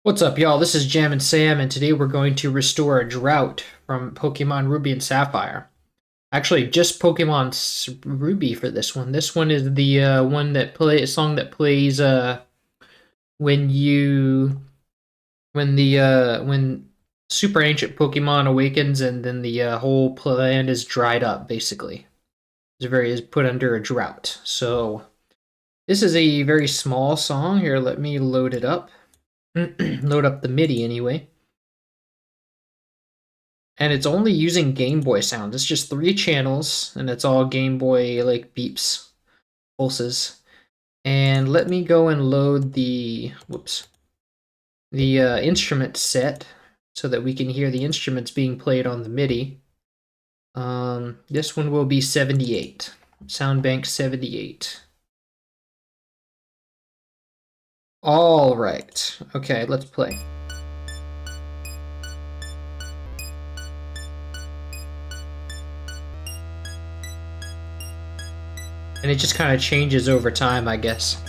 What's up, y'all? This is Jam and Sam, and today we're going to restore a Drought from Pokemon Ruby and Sapphire. Actually, just Ruby for this one. This one is the one that song that plays when when super ancient Pokemon awakens, and then the whole land is dried up. Basically, is put under a drought. So this is a very small song. Here, let me load it up. Load up the MIDI anyway. And it's only using Game Boy sounds. It's just 3 channels, and it's all Game Boy like beeps, pulses. And let me go and load the instrument set so that we can hear the instruments being played on the MIDI. This one will be 78. Sound bank 78. All right. Okay, let's play. And it just kind of changes over time, I guess.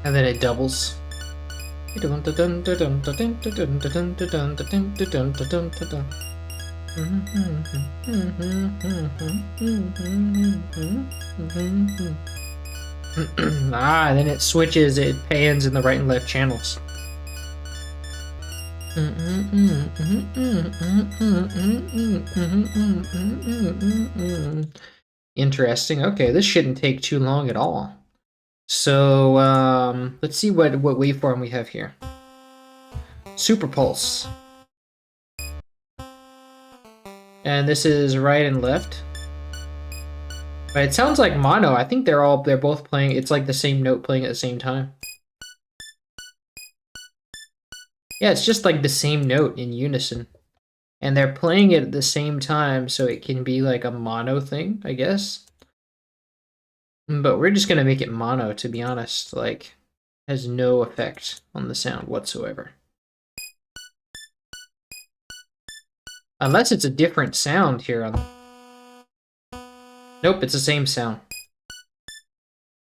And then it doubles. Then it switches, it pans in the right and left channels. Interesting. Okay, this shouldn't take too long at all. So, let's see what waveform we have here. Super Pulse. And this is right and left. But it sounds like mono. I think they're both playing, it's like the same note playing at the same time. Yeah, it's just like the same note in unison. And they're playing it at the same time, so it can be like a mono thing, I guess. But we're just gonna make it mono, to be honest. Like, has no effect on the sound whatsoever. Unless it's a different sound here on... Nope, it's the same sound.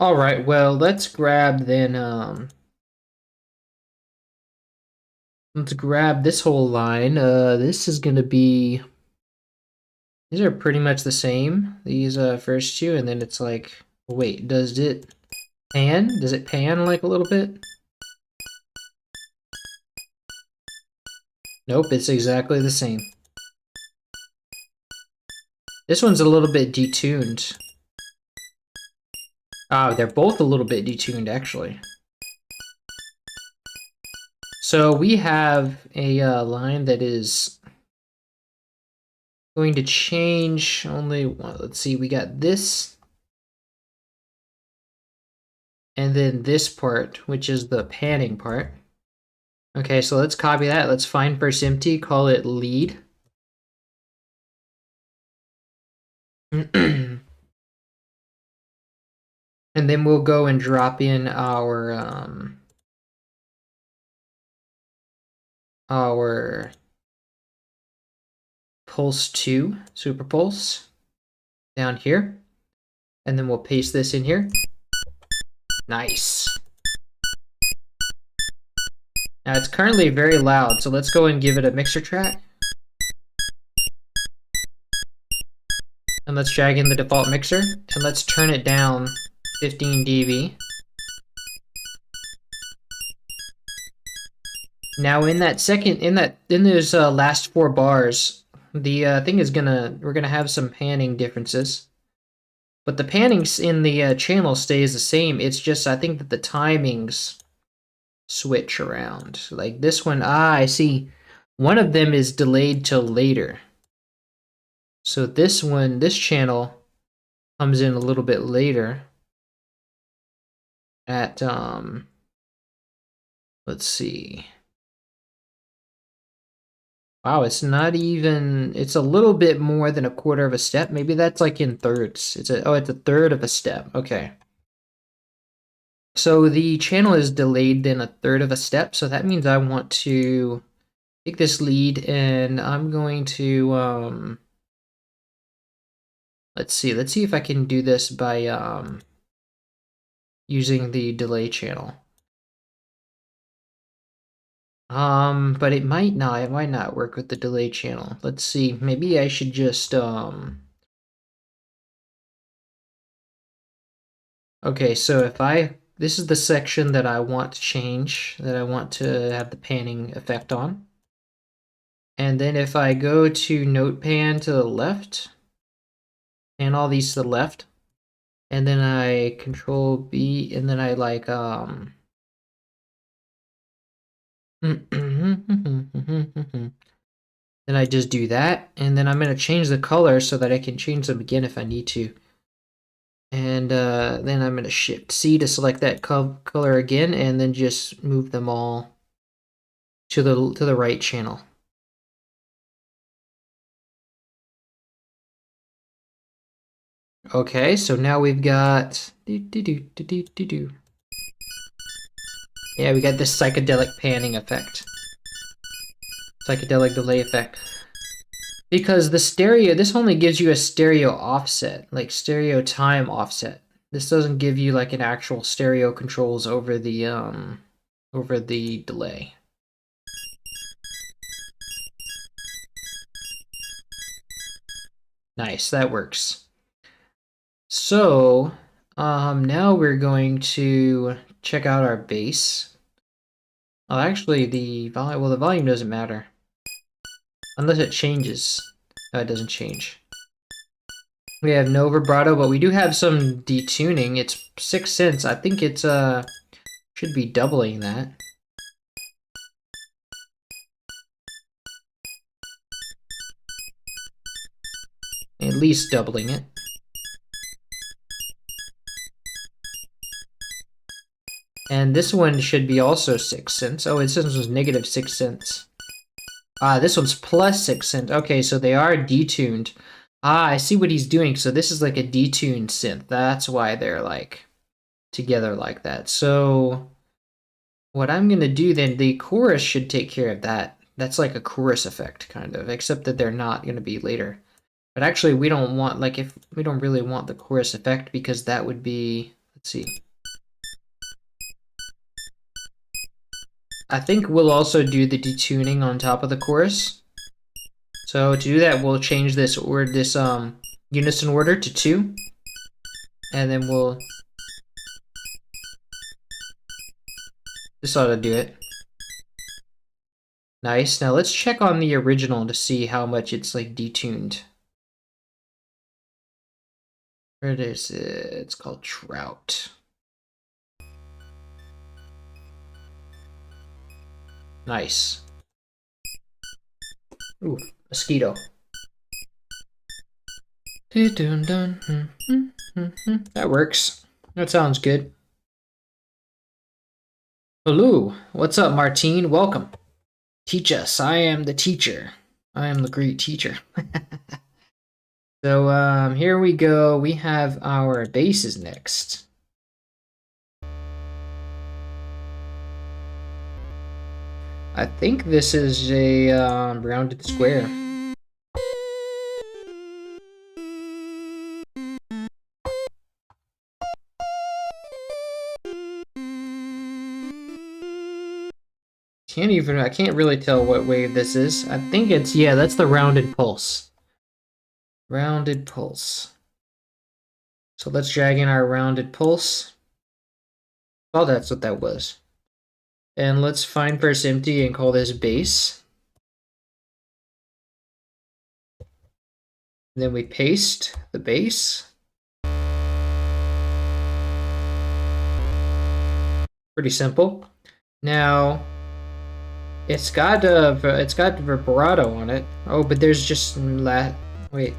Alright, well, let's grab then, let's grab this whole line. This is gonna be... These are pretty much the same, these first two, and then it's like... Wait, does it pan? Does it pan like a little bit? Nope, it's exactly the same. This one's a little bit detuned. They're both a little bit detuned, actually. So we have a line that is going to change only one. Let's see, we got this. And then this part, which is the panning part. Okay, so let's copy that. Let's find first empty, call it lead. And then we'll go and drop in our pulse 2, super pulse, down here. And then we'll paste this in here. Nice. Now it's currently very loud, so let's go and give it a mixer track. And let's drag in the default mixer, and let's turn it down 15 dB. Now in those last 4 bars, the thing is we're gonna have some panning differences. But the panning in the channel stays the same. It's just, I think that the timings switch around. Like this one, I see. One of them is delayed till later. So this channel comes in a little bit later. At, let's see. Wow, it's not even, it's a little bit more than a quarter of a step. Maybe that's like in thirds. It's a third of a step. Okay. So the channel is delayed then a third of a step, so that means I want to take this lead and I'm going to let's see if I can do this by using the delay channel. But it might not work with the delay channel. Let's see, maybe I should just okay, so if this is the section that I want to change, that I want to have the panning effect on. And then if I go to note pan to the left, and all these to the left, and then I control B, and then I like then I just do that, and then I'm gonna change the color so that I can change them again if I need to. And then I'm gonna shift C to select that color again, and then just move them all to the right channel. Okay, so now we've got yeah, we got this psychedelic panning effect, psychedelic delay effect. Because the stereo, this only gives you a stereo offset, like stereo time offset. This doesn't give you like an actual stereo controls over the delay. Nice, that works. So now we're going to check out our bass. Oh, actually, the volume doesn't matter unless it changes. No, it doesn't change. We have no vibrato, but we do have some detuning. It's 6 cents. I think it's should be doubling that. At least doubling it. And this one should be also 6 cents. Oh, this was negative 6 cents. Ah, this one's plus 6 cents. Okay, so they are detuned. Ah, I see what he's doing. So this is like a detuned synth. That's why they're like together like that. So what I'm gonna do then, the chorus should take care of that. That's like a chorus effect, kind of, except that they're not gonna be later. But actually, we don't want, like, if we don't really want the chorus effect, because that would be, let's see. I think we'll also do the detuning on top of the chorus. So to do that, we'll change this unison order to 2. And then this ought to do it. Nice. Now let's check on the original to see how much it's like detuned. Where is it? It's called Drought. Nice. Ooh, mosquito. That works. That sounds good. Hello, what's up, Martine? Welcome. Teach us. I am the teacher. I am the great teacher. So here we go. We have our basses next. I think this is a rounded square. I can't really tell what wave this is. I think it's, yeah, that's the rounded pulse. Rounded pulse. So let's drag in our rounded pulse. Oh, that's what that was. And let's find first empty and call this bass. And then we paste the bass. Pretty simple. Now, it's got vibrato on it. Oh, but there's just wait.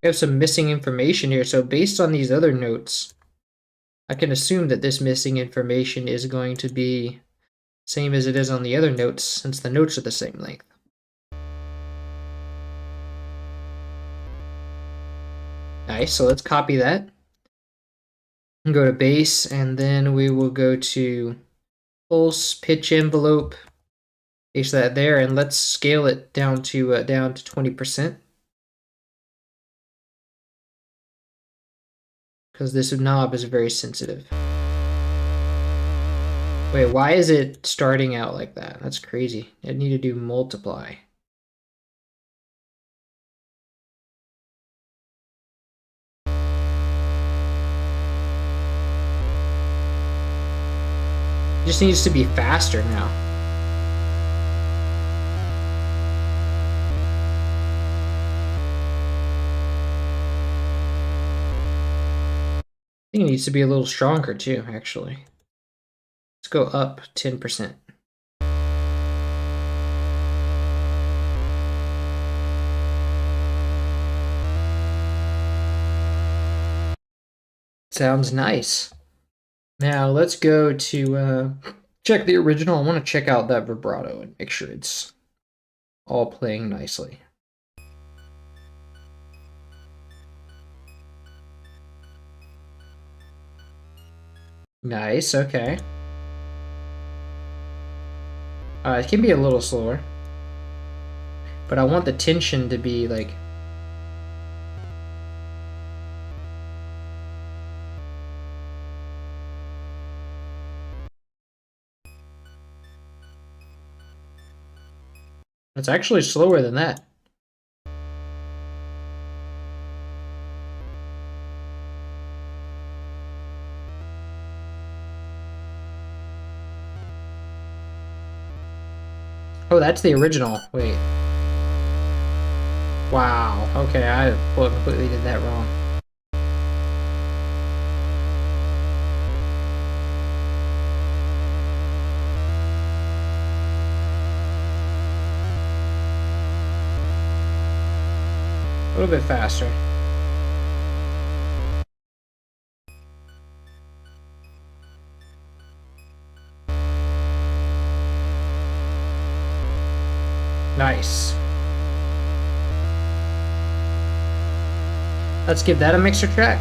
We have some missing information here. So based on these other notes, I can assume that this missing information is going to be same as it is on the other notes, since the notes are the same length. Nice, so let's copy that. And go to bass, and then we will go to pulse, pitch envelope, paste that there, and let's scale it down to 20%. Because this knob is very sensitive. Wait, why is it starting out like that? That's crazy. I need to do multiply. It just needs to be faster now. I think it needs to be a little stronger too, actually. Let's go up 10%. Sounds nice. Now let's go to check the original. I want to check out that vibrato and make sure it's all playing nicely. Nice, okay. It can be a little slower, but I want the tension to be like... It's actually slower than that. Oh, that's the original. Wait. Wow. Okay, I completely did that wrong. A little bit faster. Nice. Let's give that a mixer track.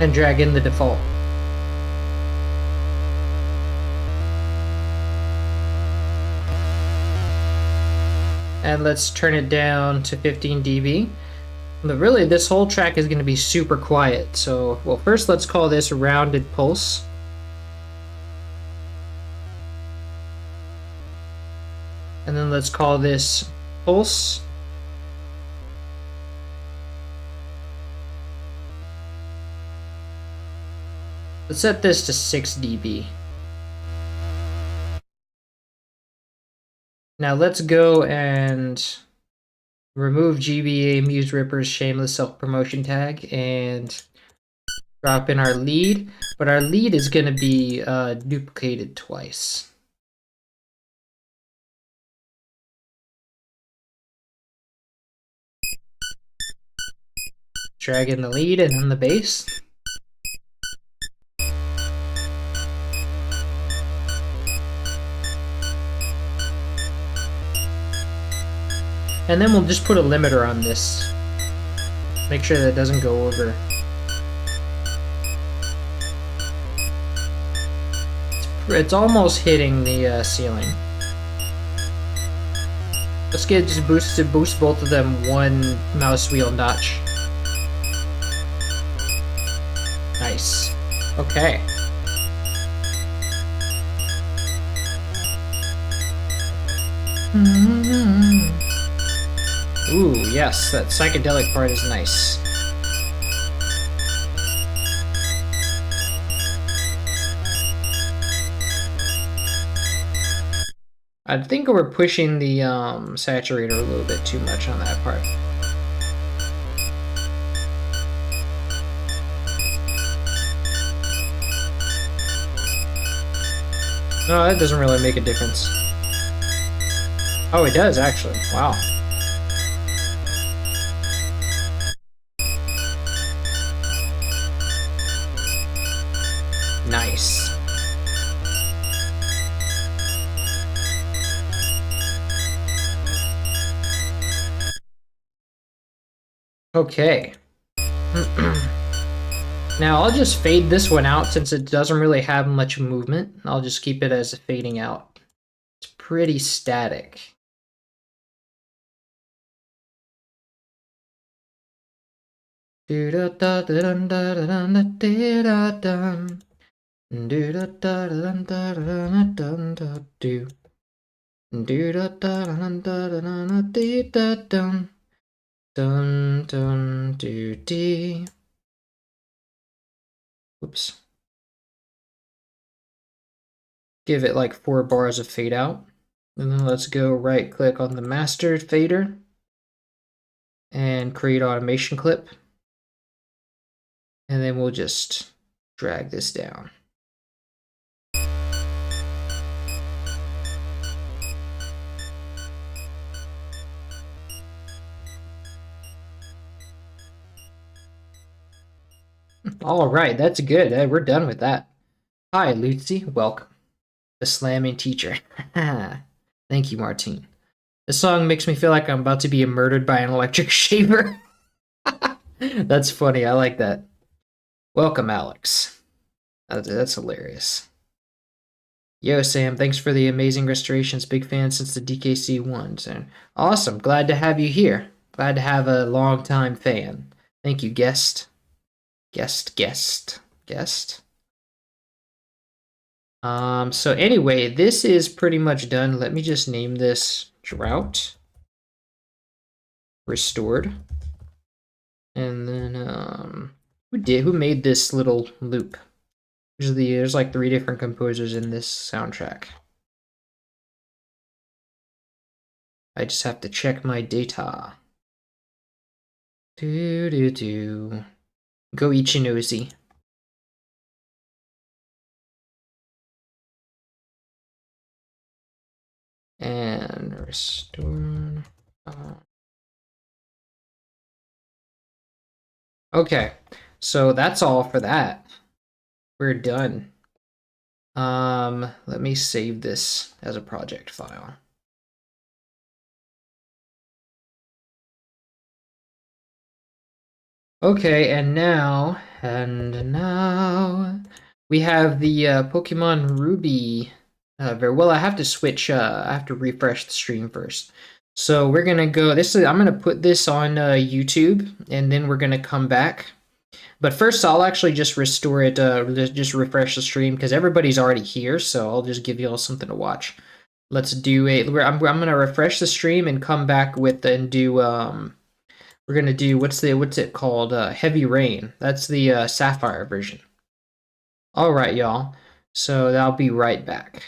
And drag in the default. And let's turn it down to 15 dB. But really, this whole track is going to be super quiet. So, well, first let's call this rounded pulse. And then let's call this pulse. Let's set this to 6 dB. Now let's go and remove GBA, Muse Ripper's Shameless Self-Promotion tag and drop in our lead, but our lead is going to be duplicated twice. Drag in the lead and then the bass. And then we'll just put a limiter on this. Make sure that it doesn't go over. It's almost hitting the ceiling. Let's get just boost both of them one mouse wheel notch. Nice. Okay. Ooh, yes, that psychedelic part is nice. I think we're pushing the saturator a little bit too much on that part. No, that doesn't really make a difference. Oh, it does actually. Wow. Nice. Okay. Now I'll just fade this one out since it doesn't really have much movement. I'll just keep it as a fading out. It's pretty static. Whoops. Give it like 4 bars of fade out. And then let's go right click on the master fader and create automation clip. And then we'll just drag this down. All right, that's good. We're done with that. Hi, Lucy. Welcome. The slamming teacher. Thank you, Martine. This song makes me feel like I'm about to be murdered by an electric shaver. That's funny. I like that. Welcome, Alex. That's hilarious. Yo, Sam, thanks for the amazing restorations. Big fan since the DKC ones. And awesome. Glad to have you here. Glad to have a long-time fan. Thank you, guest. Guest. So anyway, this is pretty much done. Let me just name this Drought. Restored. And then, who made this little loop? There's like 3 different composers in this soundtrack. I just have to check my data. Go Ichinozi. And restore. Okay, so that's all for that. We're done. Let me save this as a project file. Okay, and now we have the Pokemon Ruby. Well, I have to switch. I have to refresh the stream first. So we're gonna go. I'm gonna put this on YouTube, and then we're gonna come back. But first, I'll actually just restore it. Just refresh the stream because everybody's already here. So I'll just give you all something to watch. Let's do I'm gonna refresh the stream and come back with and do we're gonna do what's it called? Heavy Rain. That's the Sapphire version. All right, y'all. So I'll be right back.